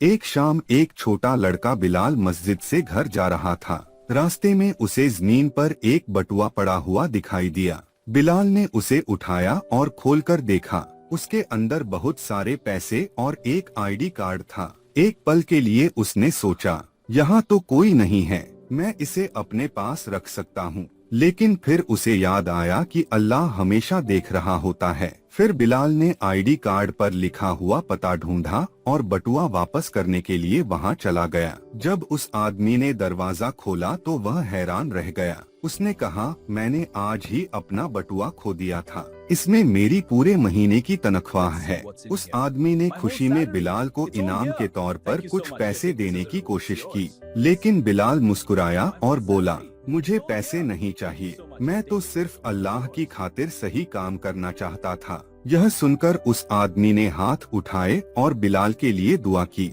एक शाम एक छोटा लड़का बिलाल मस्जिद से घर जा रहा था। रास्ते में उसे जमीन पर एक बटुआ पड़ा हुआ दिखाई दिया। बिलाल ने उसे उठाया और खोलकर देखा। उसके अंदर बहुत सारे पैसे और एक आईडी कार्ड था। एक पल के लिए उसने सोचा, यहाँ तो कोई नहीं है, मैं इसे अपने पास रख सकता हूँ। लेकिन फिर उसे याद आया कि अल्लाह हमेशा देख रहा होता है। फिर बिलाल ने आईडी कार्ड पर लिखा हुआ पता ढूंढा और बटुआ वापस करने के लिए वहां चला गया। जब उस आदमी ने दरवाजा खोला तो वह हैरान रह गया। उसने कहा, मैंने आज ही अपना बटुआ खो दिया था, इसमें मेरी पूरे महीने की तनख्वाह है। उस आदमी ने खुशी में बिलाल को इनाम के तौर पर कुछ पैसे देने की कोशिश की, लेकिन बिलाल मुस्कुराया और बोला, मुझे पैसे नहीं चाहिए, मैं तो सिर्फ अल्लाह की खातिर सही काम करना चाहता था। यह सुनकर उस आदमी ने हाथ उठाए और बिलाल के लिए दुआ की।